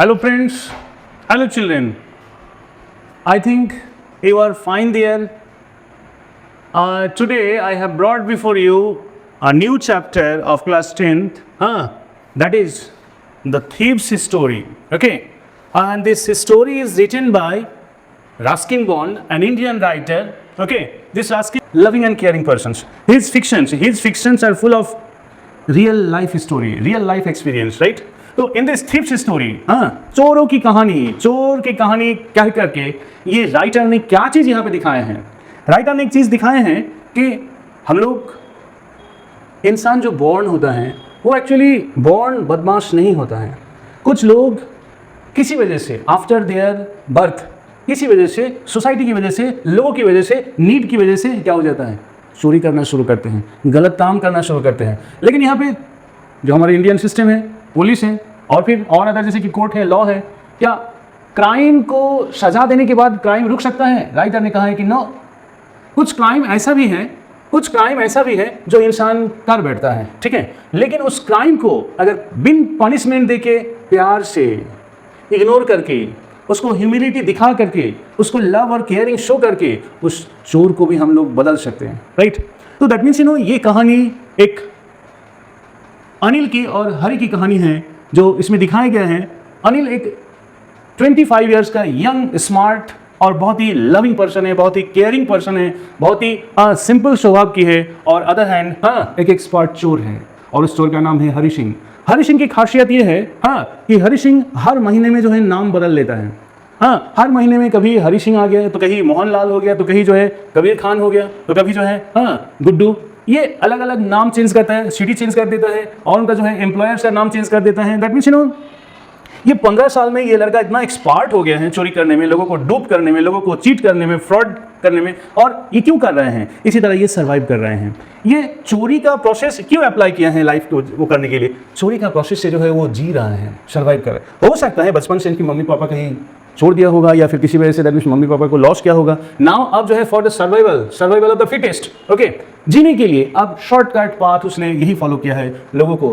Hello friends, hello children. I think you are fine there. Today I have brought before you a new chapter of class 10th. That is the Thieves' story. Okay, and this story is written by Ruskin Bond, an Indian writer. Okay, this Ruskin, loving and caring persons. His fictions are full of real life story, real life experience, right? तो in this thieves story, चोरों की कहानी, चोर की कहानी कह करके ये राइटर ने क्या चीज़ यहाँ पे दिखाए हैं? राइटर ने एक चीज़ दिखाए हैं कि हम लोग, इंसान जो बॉर्न होता है वो एक्चुअली बॉर्न बदमाश नहीं होता है। कुछ लोग किसी वजह से आफ्टर देयर बर्थ, किसी वजह से, सोसाइटी की वजह से, लोगों की वजह से, नीड की वजह से क्या हो जाता है, चोरी करना शुरू करते हैं, गलत काम करना शुरू करते हैं। लेकिन यहाँ पे जो हमारे इंडियन सिस्टम है, पुलिस है और फिर और अदर जैसे कि कोर्ट है, लॉ है, क्या क्राइम को सजा देने के बाद क्राइम रुक सकता है? राइटर ने कहा है कि नो, कुछ क्राइम ऐसा भी है जो इंसान कर बैठता है, ठीक है, लेकिन उस क्राइम को अगर बिन पनिशमेंट देके, प्यार से इग्नोर करके, उसको ह्यूमिलिटी दिखा करके, उसको लव और केयरिंग शो करके उस चोर को भी हम लोग बदल सकते हैं, राइट? तो दैट मीन्स ये कहानी एक अनिल की और हरि की कहानी है जो इसमें दिखाया गया है। अनिल एक 25 इयर्स का यंग, स्मार्ट और बहुत ही लविंग पर्सन है, बहुत ही केयरिंग पर्सन है, बहुत ही सिंपल स्वभाव की है, और अदर हैंड एक एक्सपर्ट चोर है और उस चोर का नाम है हरि सिंह। हरि सिंह की खासियत ये है कि हरि सिंह हर महीने में जो है नाम बदल लेता है। हर महीने में कभी हरि सिंह आ गया तो कहीं मोहनलाल हो गया, तो कहीं जो है कबीर खान हो गया, तो कभी जो है गुड्डू, ये अलग अलग नाम चेंज करता है, सिटी चेंज कर देता है और उनका जो है एम्प्लॉयर्स का नाम चेंज कर देता है। दैट मीन्स ये 15 साल में ये लड़का इतना एक्सपर्ट हो गया है चोरी करने में, लोगों को डूप करने में, लोगों को चीट करने में, फ्रॉड करने में। और ये क्यों कर रहे हैं? इसी तरह ये सर्वाइव कर रहे हैं। ये चोरी का प्रोसेस क्यों अप्लाई किया है लाइफ को वो करने के लिए? चोरी का प्रोसेस से जो है वो जी रहा है, सर्वाइव कर रहा है। हो सकता है बचपन से इनकी मम्मी पापा कहीं छोड़ दिया होगा या फिर किसी वजह say that means mummy papa को लॉस किया होगा। नाउ अब जो है for the survival of the fittest, okay, जीने के लिए अब शॉर्टकट पाथ उसने यही फॉलो किया है, लोगों को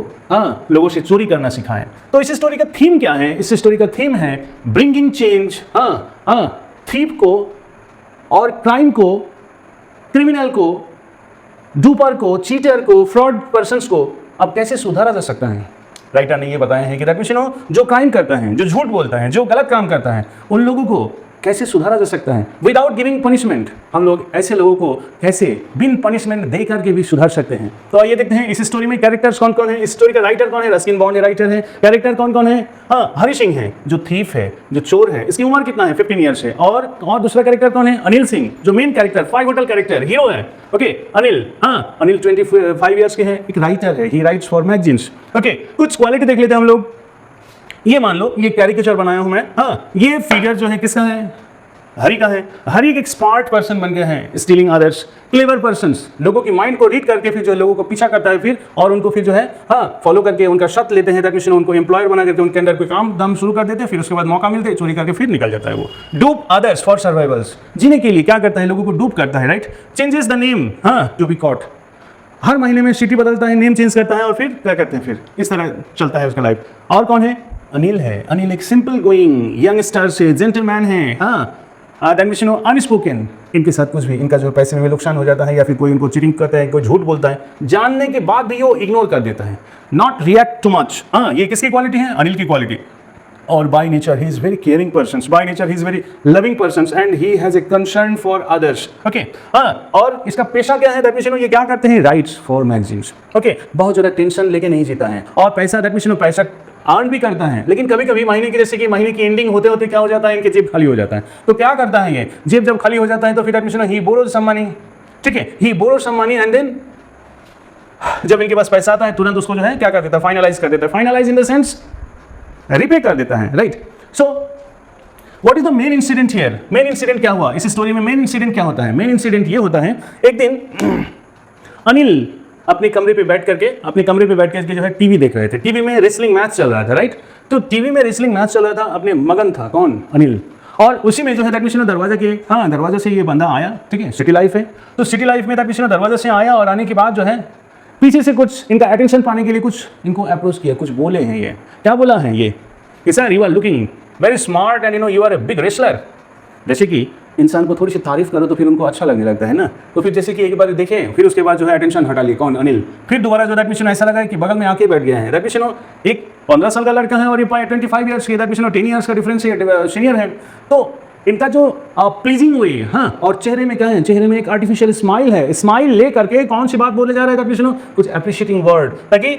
लोगों से चोरी करना सिखाएं। तो इस स्टोरी का थीम क्या है? इस स्टोरी का थीम है ब्रिंगिंग चेंज। थीप को और क्राइम को, क्रिमिनल को, डूपर को, चीटर को, फ्रॉड पर्सन्स को अब कैसे सुधारा जा सकता है। राइटर ने ये बताया है कि दैट मीन्स जो क्राइम करता है, जो झूठ बोलता है, जो गलत काम करता है, उन लोगों को कैसे सुधारा जा सकता है विदाउट गिविंग पनिशमेंट। हम लोग ऐसे लोगों को कैसे बिन पनिशमेंट दे करके भी सुधार सकते हैं। तो आइए देखते हैं इस स्टोरी में कैरेक्टर्स कौन कौन है, इस स्टोरी का राइटर कौन है, रस्किन बॉन्ड राइटर है। कैरेक्टर कौन कौन है? हरि सिंह है जो थीफ है, जो चोर है, इसकी उम्र कितना है? 15 ईयर्स है। और दूसरा कैरेक्टर कौन है? अनिल सिंह, जो main character, 5 hotel character, hero है। ओके, अनिल 25 ईयर्स के हैं, एक राइटर है, ही राइट्स फॉर मैगजीन्स। ओके, कुछ क्वालिटी देख लेते हैं हम लोग। ये मान लो ये कैरिकेचर बनाया हूं मैं। ये फिगर जो है किसका है? हरि का है। हरि एक एक्सपर्ट पर्सन बन गए हैं, स्टीलिंग अदर्स, क्लेवर पर्सन्स, लोगों की माइंड को रीड करके फिर जो लोगों को पीछा करता है फिर, और उनको फिर जो है फॉलो करके उनका शर्त लेते हैं, ताकि उनको एम्प्लॉयर बना करके उनके अंदर कोई काम दाम शुरू कर देते हैं, फिर उसके बाद मौका मिलते है चोरी करके फिर निकल जाता है वो। डूप अदर्स फॉर सर्वाइवल्स, जीने के लिए क्या करता है, लोगों को डूप करता है, right? Changes the name to be caught, हर महीने में सिटी बदलता है, नेम चेंज करता है और फिर क्या करते हैं, फिर इस तरह चलता है उसका लाइफ। और कौन है? अनिल है। अनिल एक सिंपल गोइंग यंगस्टर से जेंटलमैन है। अनस्पोकन, इनके साथ कुछ भी, इनका जो पैसे में नुकसान हो जाता है या फिर कोई इनको चीटिंग करता है, कोई झूठ बोलता है, जानने के बाद भी वो इग्नोर कर देता है, नॉट रिएक्ट टू मच। ये किसकी क्वालिटी है? अनिल की क्वालिटी। और by nature he is very caring person, by nature he is very loving person and he has a concern for others. Okay, और इसका पेशा क्या है? दैट मीन्स ये क्या करते हैं? Rights for magazines. ओके, बहुत ज़्यादा टेंशन लेके नहीं जीता है। और पैसा, दैट मीन्स पैसा अर्न भी करता है, लेकिन कभी कभी महीने की, जैसे कि महीने की एंडिंग होते होते क्या हो जाता है, इनके जेब खाली हो जाता है। तो क्या करता है ये? जेब जब खाली हो जाता है तो फिर that means he borrows some money, ठीक है, he borrows some money and then जब इनके पास पैसा आता है तुरंत उसको जो है क्या कर देता है? फाइनलाइज कर देता है। Finalize in the sense repay कर देता है, right? So what is the main incident here? Main incident क्या हुआ इस स्टोरी में? मेन इंसिडेंट क्या होता है? मेन इंसिडेंट ये होता है, एक दिन अनिल अपने कमरे पे बैठ करके जो है टीवी देख रहे थे। टीवी में रेसलिंग मैच चल रहा था, राइट? तो टीवी में रेसलिंग मैच चल रहा था, अपने मगन था। कौन? अनिल। और उसी में जो है दैट दरवाजा से ये बंदा आया, ठीक है, सिटी लाइफ है, तो सिटी लाइफ में दैट दरवाजा से आया और आने के बाद जो है पीछे से कुछ इनका अटेंशन पाने के लिए कुछ इनको अप्रोच किया, कुछ बोले हैं। ये क्या बोला है? ये कि sir you are looking very smart and you are a big wrestler. जैसे कि इंसान को थोड़ी सी तारीफ करो तो फिर उनको अच्छा लगने लगता है ना। तो फिर जैसे कि एक बार देखें, फिर उसके बाद जो है अटेंशन हटा ली, कौन? अनिल। फिर दोबारा जो दैट मीन ऐसा लगा कि बगल में आके बैठ गया है। दैट मीन एक 15 साल का लड़का है और ये 25 ईयर्स की, दैट मीन 10 ईयर्स का डिफरेंस सीनियर है। तो इनका जो प्लीजिंग वे, हाँ, और चेहरे में क्या है? चेहरे में एक आर्टिफिशियल स्माइल है। स्माइल ले करके कौन सी बात बोले जा रहा है? दैट मीन कुछ अप्रिशिएटिंग वर्ड, ताकि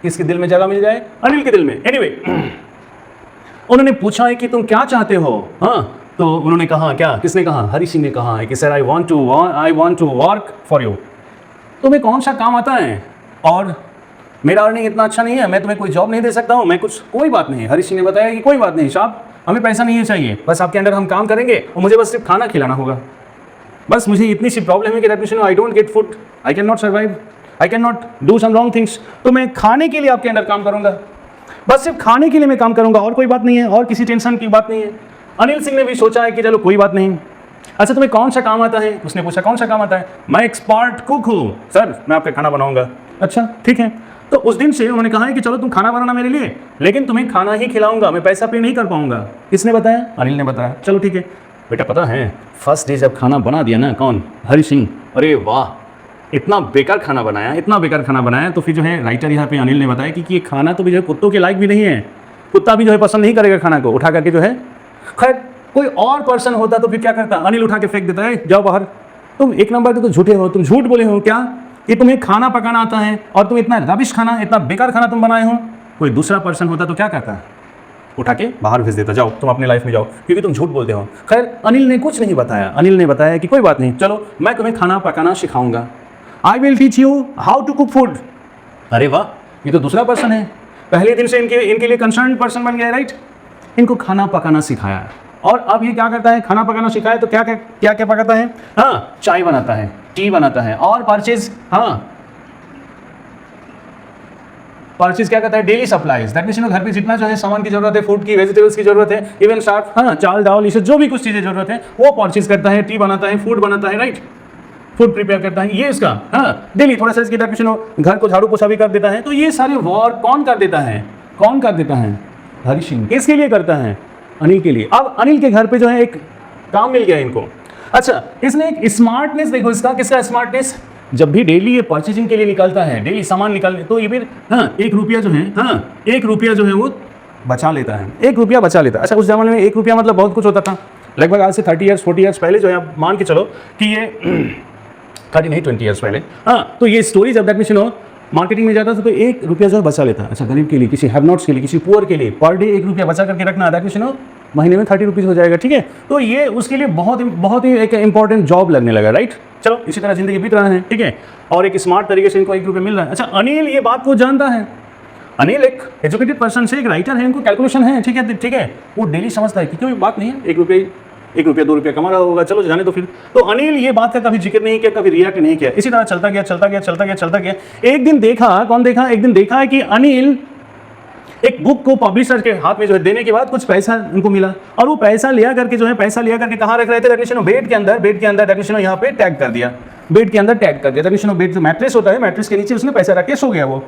किसके दिल में जगह मिल जाए? अनिल के दिल में। एनीवे, उन्होंने पूछा है कि तुम क्या चाहते हो? हाँ, तो उन्होंने कहा क्या? किसने कहा? हरी सिंह ने कहा है कि sir I want to work for you. तुम्हें कौन सा काम आता है? और मेरा अर्निंग इतना अच्छा नहीं है, मैं तुम्हें कोई जॉब नहीं दे सकता हूँ, मैं कुछ, कोई बात नहीं। हरी सिंह ने बताया कि कोई बात नहीं साहब, हमें पैसा नहीं चाहिए, बस आपके अंडर हम काम करेंगे और मुझे बस सिर्फ खाना खिलाना होगा। बस मुझे इतनी सी प्रॉब्लम है कि that mean I don't get food, I can not survive, I can not do some wrong things. तो मैं खाने के लिए आपके अंडर काम करूंगा, बस सिर्फ खाने के लिए मैं काम करूंगा, और कोई बात नहीं है, और किसी टेंशन की बात नहीं है। अनिल सिंह ने भी सोचा है कि चलो कोई बात नहीं। अच्छा, तुम्हें कौन सा काम आता है? उसने पूछा कौन सा काम आता है? मैं एक्सपर्ट कुक हूँ सर, मैं आपका खाना बनाऊंगा। अच्छा ठीक है। तो उस दिन से उन्होंने कहा है कि चलो तुम खाना बनाना मेरे लिए, लेकिन तुम्हें खाना ही खिलाऊंगा, मैं पैसा पे नहीं कर पाऊंगा। किसने बताया? अनिल ने बताया। चलो ठीक है बेटा, पता है फर्स्ट डे जब खाना बना दिया ना, कौन? हरी सिंह। अरे वाह, इतना बेकार खाना बनाया, इतना बेकार खाना बनाया। तो फिर जो है राइटर यहाँ पे अनिल ने बताया कि ये खाना तो भी जो है कुत्तों के लायक भी नहीं है, कुत्ता भी जो है पसंद नहीं करेगा खाना को उठा करके जो है। खैर कोई और पर्सन होता तो फिर क्या करता? अनिल उठा के फेंक देता है, जाओ बाहर, तुम एक नंबर के तो झूठे हो, तुम झूठ बोले हो क्या कि तुम्हें खाना पकाना आता है और तुम इतना रबिश खाना, इतना बेकार खाना तुम बनाए हो। कोई दूसरा पर्सन होता तो क्या करता? उठा के बाहर भेज देता, जाओ तुम अपनी लाइफ में जाओ, क्योंकि तुम झूठ बोलते हो। खैर अनिल ने कुछ नहीं बताया, अनिल ने बताया कि कोई बात नहीं, चलो मैं तुम्हें खाना पकाना सिखाऊंगा, I will teach you how to cook food. अरे वाह, ये तो दूसरा पर्सन है, पहले दिन से इनके लिए कंसर्न पर्सन बन गया, राइट। इनको खाना पकाना सिखाया, और अब ये क्या करता है? खाना पकाना सिखाया तो क्या क्या क्या पकाता है? हाँ, चाय बनाता है, टी बनाता है, और परचेज, हाँ परचेज क्या करता है? Daily supplies. दैट मीन्स घर पे जितना जो है सामान की जरूरत है, फूड की, वेजिटेबल्स की जरूरत है, इवन साथ, हाँ, चावल दाल, इसे जो भी कुछ चीज़ें जरूरत है वो परचेज करता है, टी बनाता है, फूड बनाता है, राइट, फूड प्रिपेयर करता है, ये इसका, हाँ, डेली थोड़ा सा इसकी दैट मीन्स घर को झाड़ू पोछा भी कर देता है। तो ये सारे वर्क कौन कर देता है? कौन कर देता है? हरी सिंह। किसके लिए करता है? अनिल के लिए। अब अनिल के घर पे जो है एक काम मिल गया इनको। अच्छा, इसने एक स्मार्टनेस देखो इसका, किसका स्मार्टनेस? जब भी डेली ये परचेजिंग के लिए निकलता है, डेली सामान निकालने, तो ये फिर, हाँ, 1 रुपया जो है, हाँ, 1 रुपया जो है वो बचा लेता है, 1 रुपया बचा लेता है। अच्छा, उस जमाने में 1 रुपया मतलब बहुत कुछ होता था, लगभग आज से 30 ईयर्स 40 ईयर्स पहले जो है, आप मान के चलो कि ये 30 नहीं 20 ईयर्स पहले, हाँ, तो ये स्टोरी जब दैट मीन मार्केटिंग में जाता था तो 1 रुपया जो है बचा लेता है। अच्छा, गरीब के लिए, किसी हैव नॉट्स के लिए, किसी पुअर के लिए पर डे 1 रुपया बचा करके रखना, दैट मीन महीने में 30 रुपीज़ हो जाएगा, ठीक है। तो ये उसके लिए बहुत ही एक इंपॉर्टेंट जॉब लगने लगा, राइट। चलो इसी तरह जिंदगी बीत रहा है, ठीक है, और एक स्मार्ट तरीके से इनको 1 रुपया मिल रहा है। अच्छा, अनिल ये बात को जानता है, अनिल एक एजुकेटेड पर्सन से, एक राइटर है, इनको कैलकुलेशन है, ठीक है, वो डेली समझता है कि कोई बात नहीं है, 1 रुपया 2 रुपया कमा रहा होगा, चलो जाने दो फिर। तो अनिल ये बात का कभी जिक्र नहीं किया, कभी रिएक्ट नहीं किया, इसी तरह चलता गया। एक दिन देखा, कौन देखा? एक दिन देखा है कि अनिल एक बुक को पब्लिशर के हाथ में जो है देने के बाद कुछ पैसा उनको मिला, और वो पैसा लिया करके जो है, पैसा लिया करके कहाँ रख रहे थे? दैट मीन बेड के अंदर दैट मीन यहाँ पे टैग कर दिया, बेड के अंदर टैग कर दिया। दैट मीन बेड जो मैट्रेस होता है, मैट्रेस के नीचे उसने पैसा रख के सो गया। वो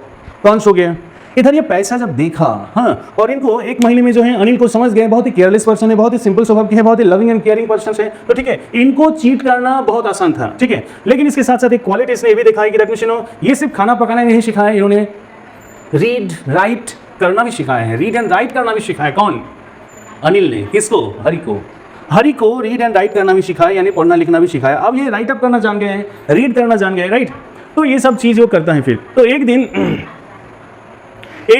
कौन सो गया? इधर ये पैसा जब देखा, हाँ, और इनको 1 महीने में जो है अनिल को समझ गए, बहुत ही केयरलेस पर्सन है, बहुत ही सिंपल स्वभाव के है, बहुत ही लविंग एंड केयरिंग पर्सन है, तो ठीक है, इनको चीट करना बहुत आसान था, ठीक है। लेकिन इसके साथ साथ एक क्वालिटी इसने ये भी दिखाई कि दैट मीन ये सिर्फ खाना पकाना नहीं सिखाया, इन्होंने रीड राइट करना भी सिखाया है, रीड एंड राइट करना भी सिखाया। कौन? अनिल ने। किसको? हरि को रीड एंड राइट करना भी सिखाया, यानी पढ़ना लिखना भी सिखाया। अब ये राइट अप करना जान गए हैं, रीड करना जान गए, राइट। तो ये सब चीज़ वो करता है। फिर तो एक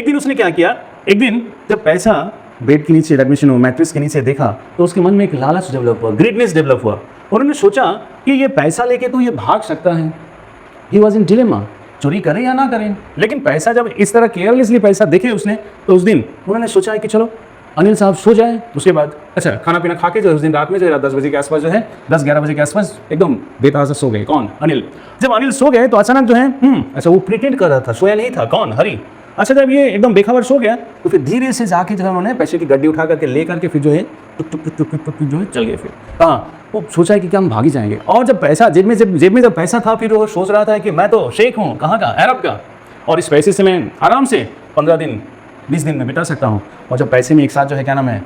दिन उसने क्या किया, एक दिन जब पैसा बेड के नीचे, एडमिशन मैट्रिक्स के नीचे देखा, तो उसके मन में एक लालच डेवलप हुआ, ग्रीडनेस डेवलप हुआ, और उन्होंने सोचा कि ये पैसा लेके तो ये भाग सकता है। ही वॉज इन डिलेमा, चोरी करें या ना करें। लेकिन पैसा जब इस तरह केयरलेसली पैसा देखे उसने, तो उस दिन उन्होंने सोचा है कि चलो अनिल साहब सो जाए। उसके बाद अच्छा खाना पीना खा के जो उस दिन रात में जो 10 बजे के आसपास जो है 10-11 बजे के आसपास एकदम बेताजा सो गए। कौन? अनिल। जब अनिल सो गए तो अचानक जो है अच्छा वो प्रिटेंड कर रहा था, सोया नहीं था। कौन? हरी। अच्छा जब ये एकदम बेखबर सो गया तो फिर धीरे से जाके जो है उन्होंने पैसे की गड्डी उठा करके ले करके फिर जो है टुक जो है चल गए। फिर हाँ वो सोचा है कि हम भागी जाएंगे। और जब पैसा जेब में जब पैसा था, फिर वो सोच रहा था कि मैं तो शेख हूँ, कहाँ का? अरब का, और इस पैसे से मैं आराम से 15 दिन 20 दिन में बिता सकता हूँ। और जब पैसे में एक साथ जो है क्या नाम है,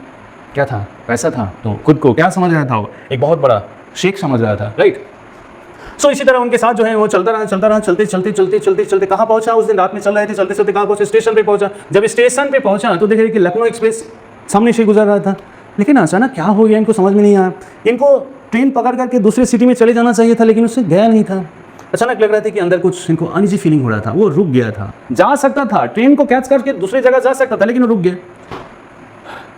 क्या था, पैसा था, तो खुद को क्या समझ रहा था वो, एक बहुत बड़ा शेख समझ रहा था, राइट। सो इसी तरह उनके साथ जो है वो चलता रहा, चलते कहाँ पहुँचा, उस दिन रात में चल रहे थे, चलते कहाँ पहुँचे, स्टेशन पे पहुँचा। जब स्टेशन पे पहुँचा तो देखे कि लखनऊ एक्सप्रेस सामने से गुजर रहा था, लेकिन अचानक क्या हो गया इनको समझ में नहीं आया। इनको ट्रेन पकड़ करके दूसरे सिटी में चले जाना चाहिए था, लेकिन उससे गया नहीं था। अचानक लग रहा था कि अंदर कुछ इनको अनईजी फीलिंग हो रहा था, वो रुक गया था। जा सकता था, ट्रेन को कैच करके दूसरी जगह जा सकता था, लेकिन वो रुक गया।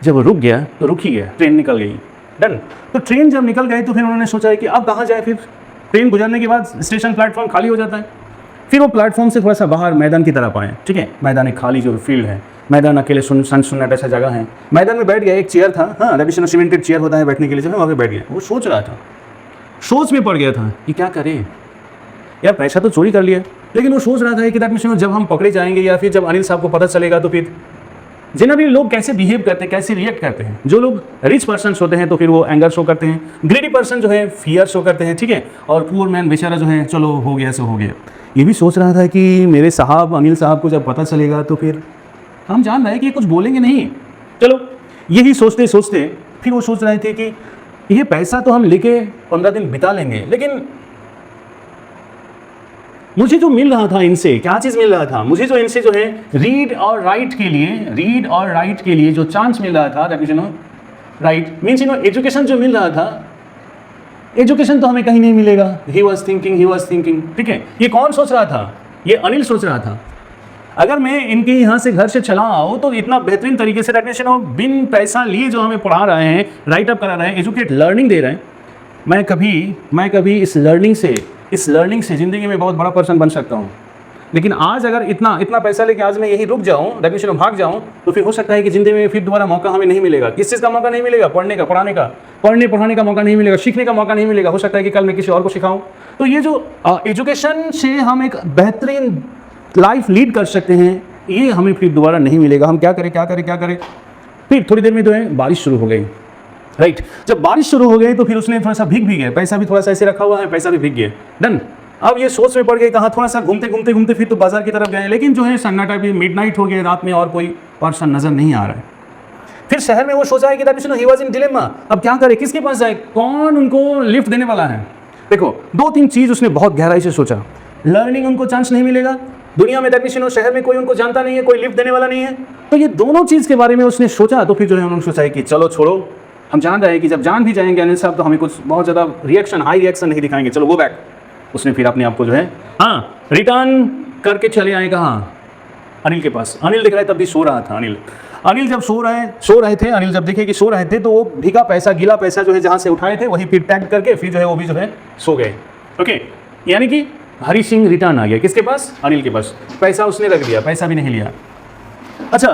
जब वो रुक गया तो रुक ही गया, ट्रेन निकल गई, डन। तो ट्रेन जब निकल गई तो फिर उन्होंने सोचा कि अब कहाँ जाए। फिर ट्रेन गुजरने के बाद स्टेशन प्लेटफॉर्म खाली हो जाता है। फिर वो प्लेटफॉर्म से थोड़ा सा बाहर मैदान की तरफ आए, ठीक है, मैदान एक खाली जो फील्ड है, मैदान अकेले सन्नाटा सा जगह है। मैदान में बैठ गया, एक चेयर था, हाँ, रविशंकर सीमेंटेड चेयर होता है बैठने के लिए, जो है वहाँ पे बैठ गया। वो सोच रहा था, सोच में पड़ गया था कि क्या करे यार, पैसा तो चोरी कर लिया। लेकिन वो सोच रहा था कि दैट मीन्स जब हम पकड़े जाएंगे या फिर जब अनिल साहब को पता चलेगा तो फिर जनरली लोग कैसे बिहेव करते हैं, कैसे रिएक्ट करते हैं। जो लोग रिच पर्सन होते हैं तो फिर वो एंगर शो करते हैं, ग्रेडी पर्सन जो है फियर शो करते हैं, ठीक है, और पुअर मैन बेचारा जो है चलो हो गया सो हो गया। ये भी सोच रहा था कि मेरे साहब अनिल साहब को जब पता चलेगा तो फिर हम जान रहे हैं कि ये कुछ बोलेंगे नहीं। चलो यही सोचते सोचते फिर वो सोच रहे थे कि ये पैसा तो हम लेके 15 दिन बिता लेंगे, लेकिन मुझे जो मिल रहा था इनसे, क्या चीज़ मिल रहा था, मुझे जो इनसे जो है रीड और राइट के लिए जो चांस मिल रहा था, राइट मीन्स एजुकेशन जो मिल रहा था, एजुकेशन तो हमें कहीं नहीं मिलेगा। ही वॉज थिंकिंग, ठीक है। ये कौन सोच रहा था, ये अनिल सोच रहा था। अगर मैं इनके यहाँ से घर से चला आऊँ तो इतना बेहतरीन तरीके से बिन पैसा लिए जो हमें पढ़ा रहे हैं, राइट अप करा रहे हैं, एजुकेट लर्निंग दे रहे हैं, मैं कभी इस लर्निंग से ज़िंदगी में बहुत बड़ा पर्सन बन सकता हूँ। लेकिन आज अगर इतना पैसा लेके आज मैं यही रुक जाऊँ, डेफिनेशन भाग जाऊँ, तो फिर हो सकता है कि ज़िंदगी में फिर दोबारा मौका हमें नहीं मिलेगा। किस चीज़ का मौका नहीं मिलेगा, पढ़ने पढ़ाने का मौका नहीं मिलेगा, सीखने का मौका नहीं मिलेगा। हो सकता है कि कल मैं किसी और को सिखाऊँ। तो ये जो एजुकेशन से हम एक बेहतरीन लाइफ लीड कर सकते हैं, ये हमें फिर दोबारा नहीं मिलेगा। हम क्या करें। फिर थोड़ी देर में जो है बारिश शुरू हो गई, राइट। जब बारिश शुरू हो गई तो फिर उसने थोड़ा सा भीग गया, पैसा भी थोड़ा सा ऐसे रखा हुआ है, पैसा भी भीग गया, डन। अब ये सोच में पड़ गए, कहाँ थोड़ा सा घूमते फिर तो बाजार की तरफ गए, लेकिन जो है सन्नाटा भी, मिडनाइट हो गया, रात में और कोई पर्सन नजर नहीं आ रहा है। फिर शहर में वो सोचा है कि ही वाज इन डिलेमा, अब क्या करे, किसके पास जाए, कौन उनको लिफ्ट देने वाला है। देखो 2-3 चीज़ उसने बहुत गहराई से सोचा। लर्निंग उनको चांस नहीं मिलेगा, दुनिया में शहर में कोई उनको जानता नहीं है, कोई लिफ्ट देने वाला नहीं है। तो ये दोनों चीज़ के बारे में उसने सोचा। तो फिर जो है उन्होंने सोचा है कि चलो छोड़ो, हम जान रहे हैं कि जब जान भी जाएंगे अनिल साहब तो हमें कुछ बहुत ज़्यादा हाई रिएक्शन नहीं दिखाएंगे, चलो गो बैक। उसने फिर अपने आप को जो है रिटर्न करके चले आए, कहाँ, अनिल के पास। अनिल देख रहा है तब भी सो रहा था। अनिल जब सो रहे थे, अनिल जब देखे कि सो रहे थे तो वो भीगा पैसा, गीला पैसा जो है जहाँ से उठाए थे वही फिर पैक करके फिर जो है वो भी जो है सो गए। ओके, यानी कि हरी सिंह रिटर्न आ गया, किसके पास, अनिल के पास। पैसा उसने रख दिया, पैसा भी नहीं लिया। अच्छा,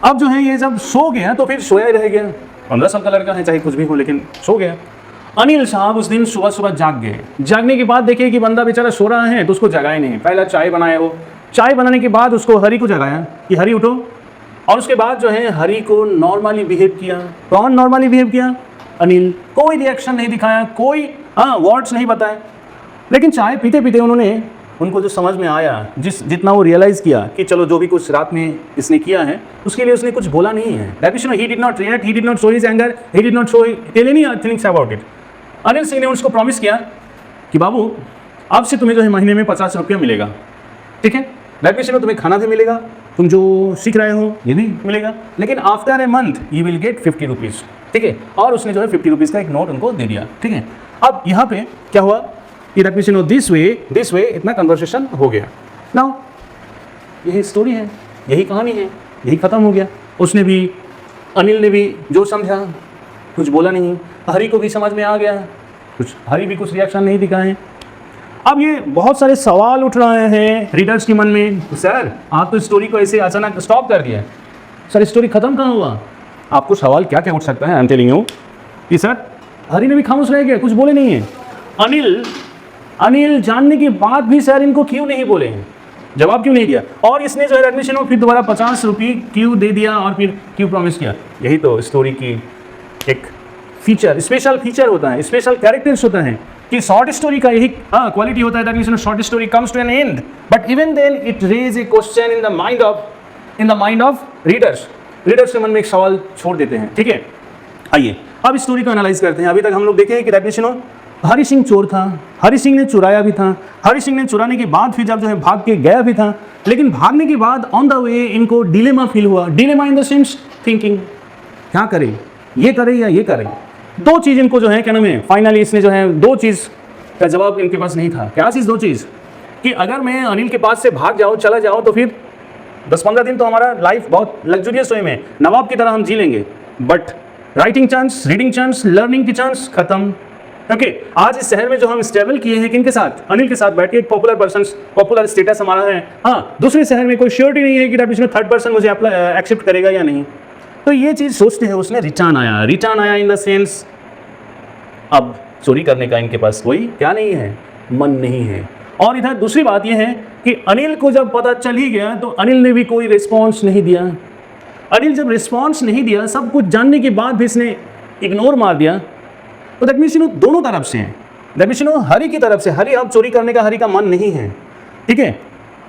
अब जो है ये जब सो गया तो फिर सोया ही रह गया। 15 साल का लड़का है, चाहे कुछ भी हो, लेकिन सो गया। अनिल साहब उस दिन सुबह जाग गए। जागने के बाद देखे कि बंदा बेचारा सो रहा है तो उसको जगाए नहीं। पहला चाय बनाया, वो चाय बनाने के बाद उसको हरी को जगाया कि हरी उठो, और उसके बाद जो है हरी को नॉर्मली बिहेव किया। कौन नॉर्मली बिहेव किया, अनिल। कोई रिएक्शन नहीं दिखाया, कोई वर्ड्स नहीं बताए, लेकिन चाय पीते पीते उनको जो समझ में आया, जितना वो रियलाइज़ किया कि चलो जो भी कुछ रात में इसने किया है उसके लिए उसने कुछ बोला नहीं है। That means he did not react, he did not show his anger, he did not show tell any things about it. Anil Singh ने उसको प्रॉमिस किया कि बाबू अब से तुम्हें जो है महीने में 50 रुपया मिलेगा, ठीक है। दैट मीन्स तुम्हें खाना भी मिलेगा, तुम जो सीख रहे हो ये भी मिलेगा, लेकिन after a month you will get 50 rupees, ठीक है। और उसने जो है 50 रुपीज़ का एक नोट उनको दे दिया, ठीक है। अब यहाँ पे क्या हुआ कि दैट मीन्स दिस वे इतना कन्वर्सेशन हो गया। नाउ यही स्टोरी है, यही कहानी है, यही ख़त्म हो गया। उसने भी, अनिल ने भी जो समझा कुछ बोला नहीं, हरी को भी समझ में आ गया कुछ, हरी भी कुछ रिएक्शन नहीं दिखाए। अब ये बहुत सारे सवाल उठ रहे हैं रीडर्स के मन में, सर आप तो स्टोरी को ऐसे अचानक स्टॉप कर दिया, सर स्टोरी ख़त्म कहाँ हुआ। आपको सवाल क्या क्या उठ सकता है, आई एम टेलिंग यू कि सर हरी ने भी खामोश रह गया, कुछ बोले नहीं है। अनिल जानने के बाद भी सर इनको क्यों नहीं बोले हैं, जवाब क्यों नहीं दिया, और इसने जो है एडमिशन में फिर दोबारा 50 रुपये क्यों दे दिया और फिर क्यों प्रॉमिस किया। यही तो स्टोरी की एक फीचर, स्पेशल फीचर होता है, स्पेशल कैरेक्टर्स होता है कि शॉर्ट स्टोरी का यही क्वालिटी होता है, that means short story comes to an end but even then it raise a question in the mind of readers के मन में एक सवाल छोड़ देते हैं, ठीक है। आइए अब इस स्टोरी को एनालाइज करते हैं। अभी तक हम लोग देखे हैं कि दैट मीन्स हरि सिंह चोर था, हरि सिंह ने चुराया भी था, हरि सिंह ने चुराने के बाद फिर जब जो है भाग के गया भी था, लेकिन भागने के बाद ऑन द वे इनको डिलेमा फील हुआ। Dilemma in the sense thinking, क्या करे, ये करे या ये करे। दो चीज़ इनको जो है क्या नाम है, फाइनली इसने जो है दो चीज़ का जवाब इनके पास नहीं था। क्या चीज़? दो चीज़, कि अगर मैं अनिल के पास से भाग जाऊँ, चला जाऊँ, तो फिर 10-15 दिन तो हमारा लाइफ बहुत लग्जरियस वे में नवाब की तरह हम जी लेंगे, but writing chance, reading chance, learning की चांस खत्म। ओके आज इस शहर में जो हम स्टेबल किए हैं किनके साथ? अनिल के साथ बैठ के, एक पॉपुलर पर्सन, पॉपुलर स्टेटस हमारा है। हाँ, दूसरे शहर में कोई श्योरिटी नहीं है कि दैट थर्ड पर्सन मुझे एक्सेप्ट करेगा या नहीं। तो ये चीज़ सोचते हैं उसने रिटर्न आया इन द सेंस अब चोरी करने का इनके पास कोई क्या नहीं है, मन नहीं है। और इधर दूसरी बात यह है कि अनिल को जब पता चल ही गया तो अनिल ने भी कोई रिस्पॉन्स नहीं दिया। अनिल जब रिस्पॉन्स नहीं दिया, सब कुछ जानने के बाद भी इसने इग्नोर मार दिया, तो दैट मीन्स दोनों तरफ से हैं। दैट मीन्स हरि की तरफ से, हरि अब चोरी करने का हरि का मन नहीं है, ठीक है।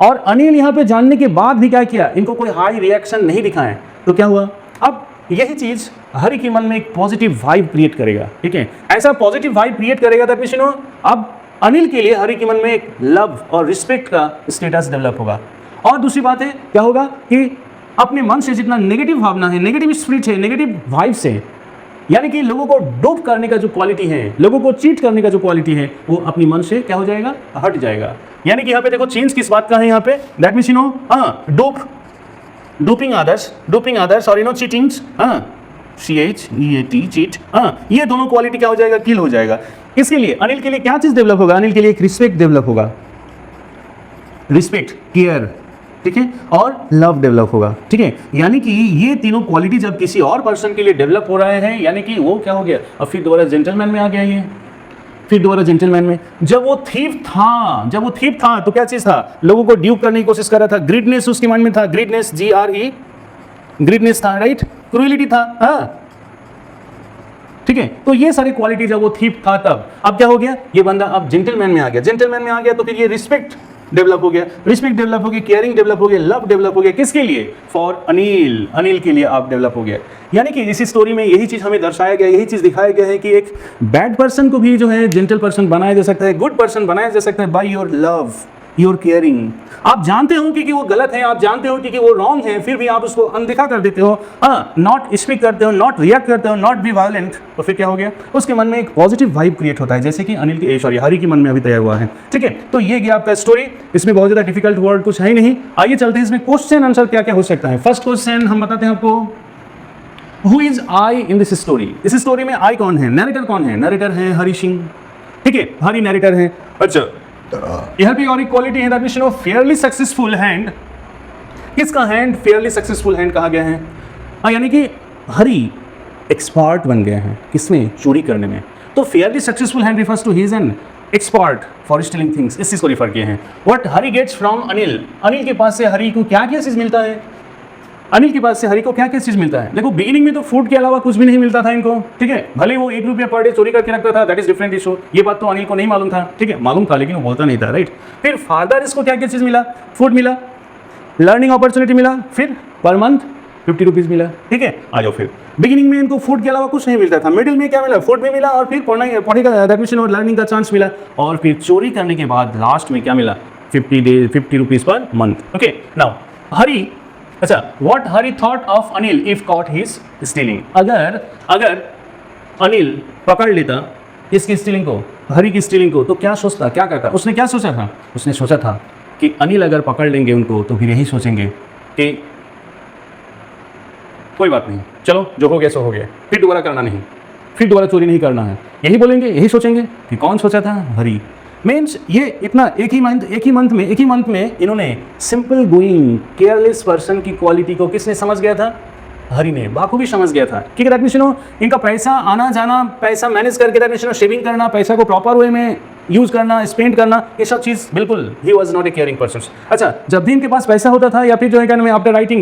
और अनिल यहाँ पे जानने के बाद भी क्या किया, इनको कोई हाई रिएक्शन नहीं दिखाए, तो क्या हुआ, अब यही चीज़ हरि के मन में एक पॉजिटिव वाइब क्रिएट करेगा, ठीक है। ऐसा पॉजिटिव वाइब क्रिएट करेगा दैट मीन्स अब अनिल के लिए हरि के मन में एक लव और रिस्पेक्ट का स्टेटस डेवलप होगा। और दूसरी बात है क्या होगा कि अपने मन से जितना नेगेटिव भावना है, नेगेटिव स्पिरिट है, नेगेटिव वाइब्स है, यानी कि लोगों को डोप करने का जो क्वालिटी है, लोगों को चीट करने का जो क्वालिटी है, वो अपनी मन से क्या हो जाएगा, हट जाएगा। यानी कि यहाँ पे देखो चेंज किस बात का है यहाँ पे, दैट मीन्स डोपिंग अदर्स और चीटिंग्स, CHEAT चीट, ये दोनों क्वालिटी क्या हो जाएगा, किल हो जाएगा। इसके लिए अनिल के लिए क्या चीज डेवलप होगा, अनिल के लिए एक रिस्पेक्ट डेवलप होगा, रिस्पेक्ट, केयर, ठीक है, और लव डेवलप होगा, ठीक है। यानी कि ये तीनों क्वालिटी जब किसी और पर्सन के लिए डेवलप हो रहे हैं, यानी कि वो क्या हो गया, अब फिर दोबारा जेंटलमैन में आ गया ये, फिर दोबारा जेंटलमैन में। जब वो थीफ था तो क्या चीज था, लोगों को ड्यूप करने की कोशिश कर रहा था, ग्रीडनेस उसके माइंड में था, ग्रीडनेस, GRE, ग्रीडनेस था, राइट, क्रूएलिटी था, हाँ, ठीक है। तो ये सारी क्वालिटी जब वो थीफ था तब, अब क्या हो गया, ये बंदा अब जेंटलमैन में आ गया, तो फिर ये रिस्पेक्ट डेवलप हो गया, केयरिंग डेवलप हो गया, लव डेवलप हो गया, किसके लिए, फॉर अनिल के लिए आप डेवलप हो गया। यानी कि इसी स्टोरी में यही चीज़ हमें दर्शाया गया, यही चीज़ दिखाया गया है कि एक बैड पर्सन को भी जो है जेंटल पर्सन बनाया जा सकता है, गुड पर्सन बनाया जा सकता है by your love, your caring. आप जानते हो कि वो गलत है, आप जानते हो कि वो रॉन्ग है, फिर भी आप उसको अनदेखा कर देते हो, नॉट स्पीक करते हो, नॉट रिएक्ट करते हो, नॉट बी वायलेंट, तो फिर क्या हो गया, उसके मन में एक पॉजिटिव वाइब क्रिएट होता है, जैसे कि हरि के मन में अभी तैयार हुआ है, ठीक है। तो ये गया आपका स्टोरी, इसमें बहुत ज़्यादा डिफिकल्ट वर्ड कुछ है ही नहीं। आइए चलते हैं इसमें क्वेश्चन आंसर क्या क्या हो सकता है। फर्स्ट क्वेश्चन हम बताते हैं आपको, who is I in this story. इस स्टोरी में आई कौन है, नरेटर कौन है, नरेटर है हरि सिंह, ठीक है, हरि नरेटर है। अच्छा, यहाँ पे और एक क्वालिटी है that means Fairlie successful hand, किसका हैंड, फेयरली सक्सेसफुल हैंड कहा गया है, यानी कि हरि एक्सपर्ट बन गए हैं किसमें, चोरी करने में। तो fairly successful hand refers to he is an expert for stealing things, इस चीज को रिफर किए हैं। What Hari gets from Anil, Anil के पास से हरि को क्या क्या चीज मिलता है, अनिल के पास से हरि को क्या क्या चीज़ मिलता है। देखो बिगिनिंग में तो फूड के अलावा कुछ भी नहीं मिलता था इनको, ठीक है, भले वो 1 रुपया पर डे चोरी करके रखता था, दैट इज डिफरेंट इशू, ये बात तो अनिल को नहीं मालूम था, ठीक है, मालूम था लेकिन वो बोलता नहीं था, राइट। फिर फादर इसको क्या क्या चीज़ मिला, फूड मिला, लर्निंग अपॉर्चुनिटी मिला, फिर पर मंथ 50 रुपीज़ मिला, ठीक है। आ जाओ, फिर बिगिनिंग में इनको फूड के अलावा कुछ नहीं मिलता था, मिडिल में क्या मिला, फूड भी मिला, और फिर पढ़ेगा एडमिशन और लर्निंग का चांस मिला, और फिर चोरी करने के बाद लास्ट में क्या मिला, 50 rupees per month. Okay, now Hari, अच्छा, what Hari thought of Anil if caught his stealing. अगर अनिल पकड़ लेता इसकी स्टीलिंग को, हरि की स्टीलिंग को, तो क्या सोचता, क्या करता। उसने क्या सोचा था, उसने सोचा था कि अनिल अगर पकड़ लेंगे उनको तो फिर यही सोचेंगे कि कोई बात नहीं, चलो जो हो गया सो हो गया, फिर दोबारा करना नहीं, फिर दोबारा चोरी नहीं करना है, यही बोलेंगे, यही सोचेंगे। कि कौन सोचा था, हरि। मीन्स ये इतना एक ही मंथ में इन्होंने सिंपल गोइंग केयरलेस पर्सन की क्वालिटी को किसने समझ गया था, हरि ने बाखूबी समझ गया था। ठीक है, दैट मीन्स इनका पैसा आना जाना, पैसा मैनेज करके, दैट मीन्स शेविंग करना, पैसा को प्रॉपर वे में यूज़ करना, स्पेंड करना, ये सब चीज़ बिल्कुल he was not a caring person. अच्छा, जब भी इनके पास पैसा होता था या फिर जो है क्या नाम है, आफ्टर राइटिंग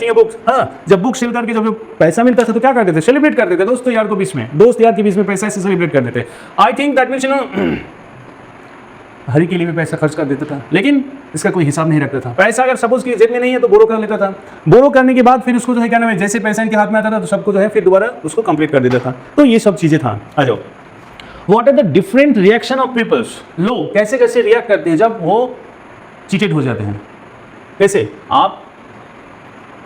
ए बुक, हाँ, जब बुक सेल करके जब पैसा मिलता था तो क्या करते थे, सेलिब्रेट करते थे दोस्त यार के बीच में पैसा ऐसे सेलिब्रेट करते थे। आई थिंक दैट मीन्स हरी के लिए भी पैसा खर्च कर देता था, लेकिन इसका कोई हिसाब नहीं रखता था। पैसा अगर सपोज की जेब में नहीं है तो बोरो कर लेता था। बोरो करने के बाद फिर उसको जो है क्या नाम है, जैसे पैसा इनके हाथ में आता था तो सबको जो है फिर दोबारा उसको कंप्लीट कर देता था। तो ये सब चीज़ें था। आ जाओ, what are the different reaction of peoples, लोग कैसे कैसे रिएक्ट करते हैं जब वो चीटेड हो जाते हैं। कैसे आप,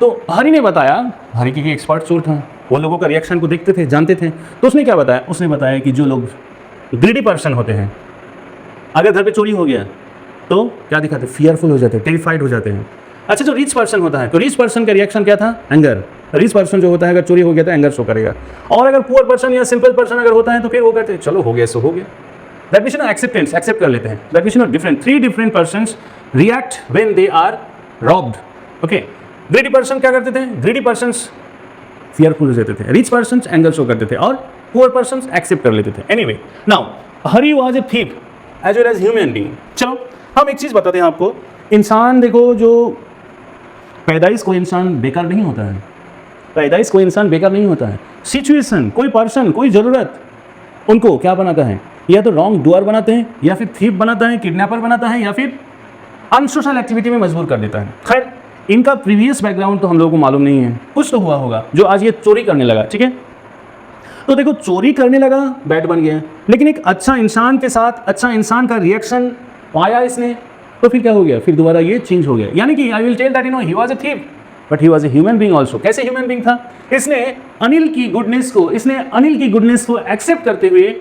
तो हरी ने बताया, हरी की एक्सपर्ट चोर था, वो लोगों का रिएक्शन को देखते थे, जानते थे। तो उसने क्या बताया, उसने बताया कि जो लोग ग्रीडी पर्सन होते हैं, अगर घर पे चोरी हो गया तो क्या दिखाते, फियरफुल हो जाते हैं, टेरिफाइड हो जाते हैं। अच्छा, जो रिच पर्सन होता है, तो रिच पर्सन का रिएक्शन क्या था, एंगर। रिच पर्सन जो होता है अगर चोरी हो गया तो एंगर शो करेगा। और अगर पुअर पर्सन या सिंपल पर्सन अगर होता है तो फिर वो कहते हैं चलो हो गया सो हो गया। दैट मीन्स एक्सेप्टेंस, एक्सेप्ट कर लेते हैं। That means different, 3 different persons react when they are robbed. Okay, greedy person क्या करते थे, ग्रीडी पर्सन्स फियरफुल हो जाते थे, रिच पर्सन्स एंगर शो करते थे, और पुअर पर्सन्स एक्सेप्ट कर लेते थे। Anyway, now Hari was a thief as well as human being. चलो हम एक चीज़ बताते हैं आपको, इंसान देखो, जो पैदाइश कोई इंसान बेकार नहीं होता है, पैदाइश कोई इंसान बेकार नहीं होता है। सिचुएशन, कोई पर्सन, कोई ज़रूरत उनको क्या बनाता है, या तो रॉन्ग डूअर बनाते हैं, या फिर थीफ बनाता है, किडनैपर बनाता है, या फिर अनसोशल एक्टिविटी में मजबूर कर देता है। खैर, इनका प्रीवियस बैकग्राउंड तो हम लोगों को मालूम नहीं है, कुछ तो हुआ होगा जो आज ये चोरी करने लगा। ठीक है, तो देखो चोरी करने लगा, बैड बन गया, लेकिन एक अच्छा इंसान के साथ अच्छा इंसान का रिएक्शन पाया इसने, तो फिर क्या हो गया, फिर दोबारा ये चेंज हो गया। यानी कि I will tell that he was a thief but he was a human being also. कैसे ह्यूमन बीइंग था, इसने अनिल की गुडनेस को एक्सेप्ट करते हुए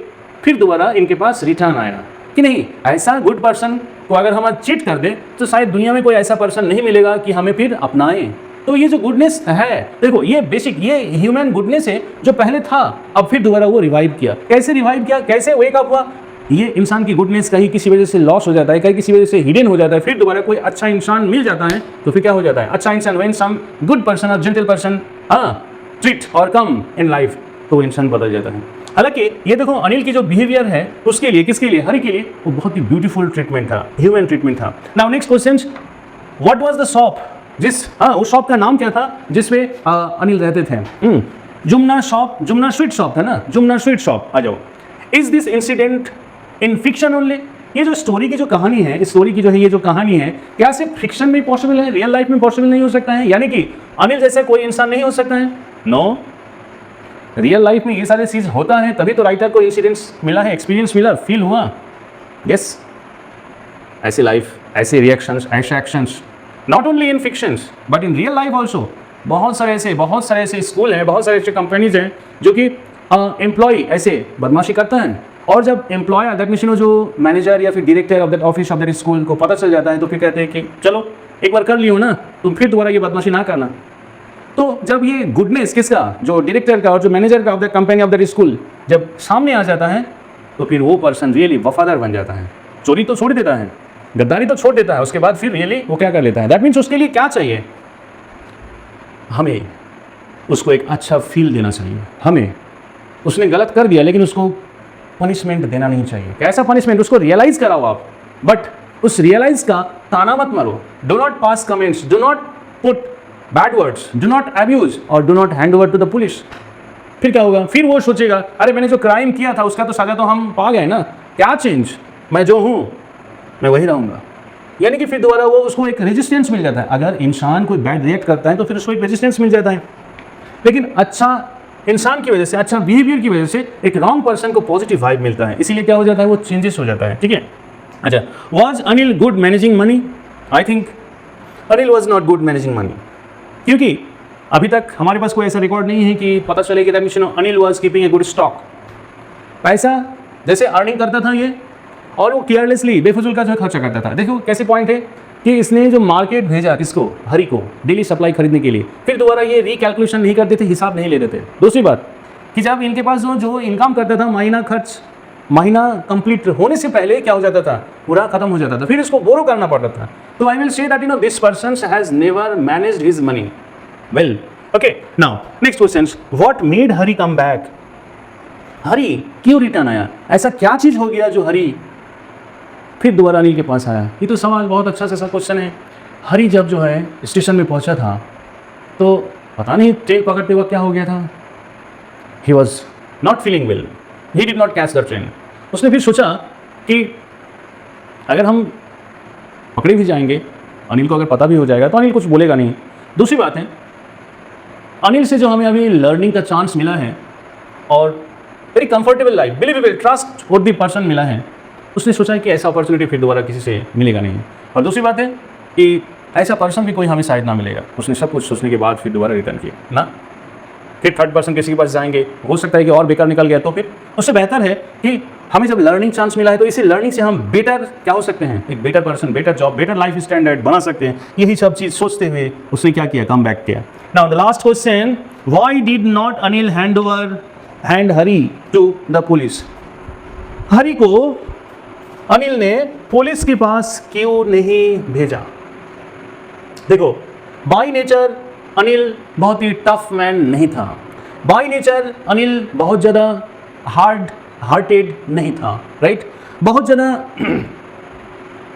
फिर दोबारा इनके पास रिटर्न आया कि नहीं, ऐसा गुड पर्सन को अगर हम चीट कर दें तो शायद दुनिया में कोई ऐसा पर्सन नहीं मिलेगा कि हमें फिर अपनाएं। तो ये जो गुडनेस है, देखो ये बेसिक, ये ह्यूमन गुडनेस है जो पहले था, अब फिर दोबारा वो रिवाइव किया। कैसे रिवाइव किया, कैसे वेकअप हुआ, ये इंसान की गुडनेस कहीं किसी वजह से लॉस हो जाता है, कहीं किसी वजह से हिडन हो जाता है, फिर दोबारा कोई अच्छा इंसान मिल जाता है तो फिर क्या हो जाता है, अच्छा इंसान, व्हेन सम गुड पर्सन और जेंटल पर्सन ट्रीट और कम इन लाइफ, तो वो इंसान बदल जाता है। हालांकि ये देखो अनिल की जो बिहेवियर है उसके लिए, किसके लिए, हरि के लिए, वो बहुत ही ब्यूटीफुल ट्रीटमेंट था, ह्यूमन ट्रीटमेंट था। Now next question, what was the shop, उस शॉप का नाम क्या था जिसमें अनिल रहते थे, Yumna shop, Yumna sweet shop था ना, जुमना स्वीट शॉप। आ जाओ, is this incident in fiction only, ये जो स्टोरी की जो कहानी है, इस स्टोरी की जो है ये जो कहानी है, क्या सिर्फ फिक्शन में पॉसिबल है, रियल लाइफ में पॉसिबल नहीं हो सकता है, यानी कि अनिल जैसा कोई इंसान नहीं हो सकता है? नो, रियल लाइफ में ये सारे चीज होता है, तभी तो राइटर को इंसिडेंट्स मिला है, एक्सपीरियंस मिला, फील हुआ। यस, ऐसे लाइफ, ऐसे रिएक्शंस, ऐसे actions, not only in fictions but in real life also. बहुत सारे ऐसे स्कूल हैं, बहुत सारे ऐसे कंपनीज हैं जो कि एम्प्लॉय ऐसे बदमाशी करता है, और जब एम्प्लॉयर, दैट मीन्स जो मैनेजर या फिर director of that office of that school को पता चल जाता है तो फिर कहते हैं कि चलो एक बार कर लियो ना, तुम फिर दोबारा ये बदमाशी ना करना। तो जब ये गुडनेस किसका, जो डायरेक्टर का और जो मैनेजर का of that company of that school जब सामने आ जाता है तो फिर वो पर्सन रियली वफादार बन जाता है। चोरी तो छोड़ देता है, गद्दारी तो छोड़ देता है, उसके बाद फिर रियली वो क्या कर लेता है, दैट मीन्स उसके लिए क्या चाहिए, हमें उसको एक अच्छा फील देना चाहिए। हमें, उसने गलत कर दिया लेकिन उसको पनिशमेंट देना नहीं चाहिए। कैसा पनिशमेंट, उसको रियलाइज कराओ आप, बट उस रियलाइज का ताना मत मारो। Do not pass comments, do not put bad words, do not abuse और do not hand over to the police. फिर क्या होगा, फिर वो सोचेगा अरे मैंने जो क्राइम किया था उसका तो सजा तो हम पा गए ना, क्या चेंज, मैं जो हूँ मैं वही रहूँगा। यानी कि फिर दोबारा वो उसको एक रेजिस्टेंस मिल जाता है। अगर इंसान कोई बैड रिएक्ट करता है तो फिर उसको एक रेजिस्टेंस मिल जाता है, लेकिन अच्छा इंसान की वजह से, अच्छा बिहेवियर की वजह से एक रॉन्ग पर्सन को पॉजिटिव वाइब मिलता है, इसीलिए क्या हो जाता है, वो चेंजेस हो जाता है। ठीक है, अच्छा, was Anil good managing money? I think Anil was not good managing money, क्योंकि अभी तक हमारे पास कोई ऐसा रिकॉर्ड नहीं है कि पता चले कि Anil was keeping a good stock. पैसा जैसे अर्निंग करता था ये, और वो केयरलेसली बेफजूल का जो खर्चा करता था। देखो कैसे पॉइंट है कि इसने जो मार्केट भेजा किसको, हरि को, डेली सप्लाई खरीदने के लिए, फिर दोबारा ये रिकैलकुलेशन नहीं करते थे, हिसाब नहीं लेते थे। दूसरी बात कि जब इनके पास जो इनकम करता था, महीना खर्च, महीना कंप्लीट होने से पहले क्या हो जाता था, पूरा खत्म हो जाता था, फिर इसको बोरो करना पड़ता था। तो I will say that this person has never managed his money well. Okay, now next question, what made Hari come back? Hari क्यों रिटर्न आया, ऐसा क्या चीज हो गया जो हरि फिर दोबारा अनिल के पास आया? ये तो सवाल बहुत अच्छा सा क्वेश्चन है। हरि जब जो है स्टेशन में पहुंचा था तो पता नहीं ट्रेन पकड़ते वक्त क्या हो गया था, he was not feeling well, he did not catch the train. उसने फिर सोचा कि अगर हम पकड़े भी जाएंगे, अनिल को अगर पता भी हो जाएगा तो अनिल कुछ बोलेगा नहीं। दूसरी बात है, अनिल से जो हमें अभी लर्निंग का चांस मिला है और very comfortable life, believable, trust वर्दी पर्सन मिला है, उसने सोचा है कि ऐसा अपॉर्चुनिटी फिर दोबारा किसी से मिलेगा नहीं। और दूसरी बात है कि ऐसा पर्सन भी कोई हमें शायद ना मिलेगा। उसने सब कुछ सोचने के बाद फिर दोबारा रिटर्न किया ना, फिर थर्ड पर्सन किसी के पास जाएंगे, हो सकता है कि और बेकार निकल गया, तो फिर उससे बेहतर है कि हमें जब लर्निंग चांस मिला है तो इसी लर्निंग से हम बेटर क्या हो सकते हैं, एक better person, better job, better life standard बना सकते हैं। यही सब चीज़ सोचते हुए उसने क्या किया, कम बैक किया। Now the last question, why did not Anil hand Hari to the police? Hari को अनिल ने पुलिस के पास क्यों नहीं भेजा? देखो, बाय नेचर अनिल बहुत ही टफ मैन नहीं था, बाय नेचर अनिल बहुत ज़्यादा हार्ड हार्टेड नहीं था, राइट, बहुत ज़्यादा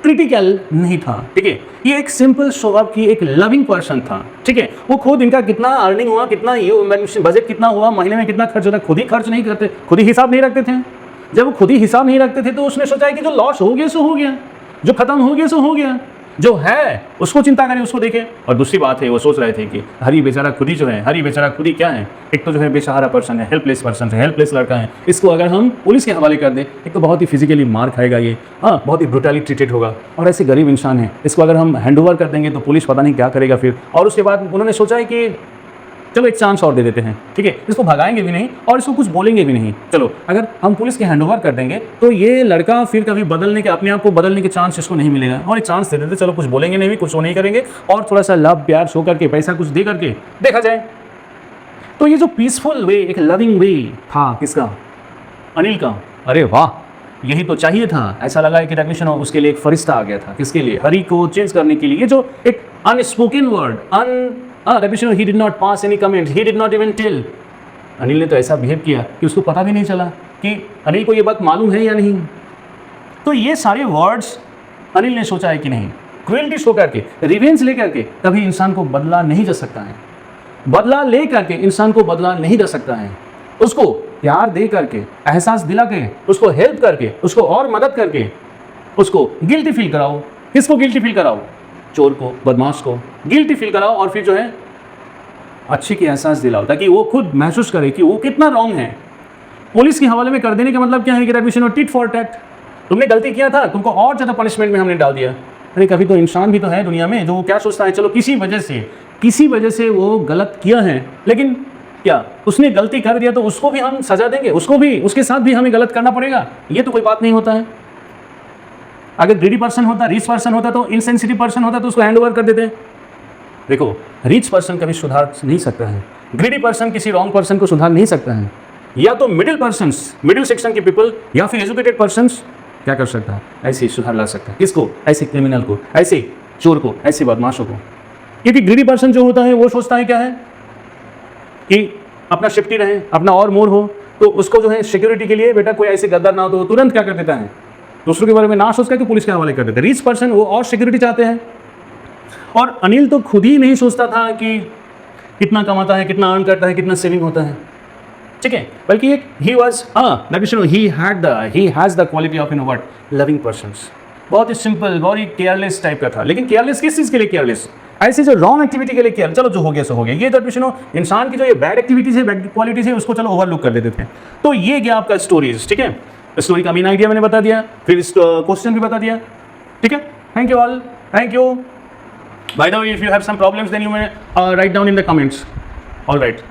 क्रिटिकल नहीं था, ठीक है। ये एक सिंपल स्वभाव की एक लविंग पर्सन था, ठीक है। वो खुद इनका कितना अर्निंग हुआ, कितना बजट कितना हुआ, महीने में कितना खर्च होता है, खुद ही खर्च नहीं करते, खुद ही हिसाब नहीं रखते थे। जब वो खुद ही हिसाब नहीं रखते थे तो उसने सोचा है कि जो लॉस हो गया सो हो गया, जो खत्म हो गया सो हो गया, जो है उसको चिंता करें, उसको देखें। और दूसरी बात है, वो सोच रहे थे कि हरी बेचारा खुद ही जो है, हरी बेचारा खुद ही क्या है, एक तो जो है बेसहारा पर्सन है, हेल्पलेस पर्सन है, हेल्पलेस लड़का है। इसको अगर हम पुलिस के हवाले कर दें, एक तो बहुत ही फिजिकली मार खाएगा ये, हाँ, बहुत ही ब्रूटली ट्रीटेड होगा, और ऐसे गरीब इंसान है, इसको अगर हम हैंड ओवर कर देंगे तो पुलिस पता नहीं क्या करेगा फिर। और उसके बाद उन्होंने सोचा है कि चलो एक चांस और दे देते हैं, ठीक है, इसको भगाएंगे भी नहीं और इसको कुछ बोलेंगे भी नहीं। चलो अगर हम पुलिस के हैंडओवर कर देंगे तो ये लड़का फिर कभी बदलने के, अपने आप को बदलने के चांस इसको नहीं मिलेगा, और एक चांस दे देते, चलो कुछ बोलेंगे नहीं, कुछ वो नहीं करेंगे, और थोड़ा सा लव प्यार शो करके, पैसा कुछ दे करके देखा जाए। तो ये जो पीसफुल वे, एक लविंग वे था किसका, अनिल का। अरे वाह, यही तो चाहिए था। ऐसा लगा है कि टेक्नीशियन उसके लिए एक फरिश्ता आ गया था, किसके लिए, हरी को चेंज करने के लिए। ये जो एक unspoken word, technician he did not pass any comment, he did not even tell. Anil ने तो ऐसा बिहेव किया कि उसको पता भी नहीं चला कि अनिल को ये बात मालूम है या नहीं। तो ये सारे वर्ड्स अनिल ने सोचा है कि नहीं, क्रुएल्टी शो करके, रिवेंज ले करके कभी इंसान को बदला नहीं जा सकता है, बदला ले करके इंसान को बदला नहीं जा सकता है। उसको प्यार दे करके, एहसास दिला के, उसको हेल्प करके, उसको और मदद करके, उसको गिल्टी फील कराओ। किसको गिल्टी फील कराओ? चोर को, बदमाश को गिल्टी फील कराओ, और फिर जो है अच्छे की एहसास दिलाओ, ताकि वो खुद महसूस करे कि वो कितना रॉन्ग है। पुलिस के हवाले में कर देने का मतलब क्या है कि दैट टिट फॉर टैट, तुमने गलती किया था, तुमको और ज़्यादा पनिशमेंट में हमने डाल दिया। अरे कभी तो इंसान भी तो है दुनिया में जो क्या सोचता है, चलो किसी वजह से वो गलत किया है, लेकिन क्या उसने गलती कर दिया तो उसको भी हम सजा देंगे, उसको भी, उसके साथ भी हमें गलत करना पड़ेगा? ये तो कोई बात नहीं होता है। अगर ग्रीडी पर्सन होता, रिच पर्सन होता, तो इनसेंसिटिव पर्सन होता तो उसको हैंड ओवर कर देते। देखो, रिच पर्सन कभी सुधार नहीं सकता है, ग्रीडी पर्सन किसी रॉन्ग पर्सन को सुधार नहीं सकता है। या तो मिडिल पर्सन्स, मिडिल सेक्शन के पीपल, या फिर एजुकेटेड पर्सन्स क्या कर सकता है, ऐसे सुधार ला सकता है। किसको? ऐसे क्रिमिनल को, ऐसे चोर को, ऐसे बदमाशों को। क्योंकि ग्रीडी पर्सन जो होता है वो सोचता है क्या है कि अपना सेफ्टी रहे, अपना और मोर हो, तो उसको जो है सिक्योरिटी के लिए बेटा कोई ऐसे गद्दार ना हो, तो तुरंत क्या कर देता है, दूसरों के बारे में ना सोच करके पुलिस के हवाले कर देते हैं। रिच पर्सन वो और सिक्योरिटी चाहते हैं। और अनिल तो खुद ही नहीं सोचता था कि कितना कमाता है, कितना अर्न करता है, कितना सेविंग होता है, ठीक है, बल्कि एक he was he has the quality of loving persons. बहुत ही सिंपल, बहुत ही केयरलेस टाइप का था। लेकिन केयरलेस किस चीज़ के लिए केयरलेस? ऐसे जो रॉन्ग एक्टिविटी के लिए केयर, चलो जो हो गया सो हो गया। ये तो इंसान की जो ये बैड एक्टिविटीज है, बैड क्वालिटीज है, उसको चलो ओवरलुक कर देते थे। तो ये गया आपका स्टोरीज, ठीक है। स्टोरी का मेन आइडिया मैंने बता दिया, फिर इस क्वेश्चन भी बता दिया, ठीक है। Thank you all, thank you. By the way, if you have some problems, then you may write down in the comments. All right.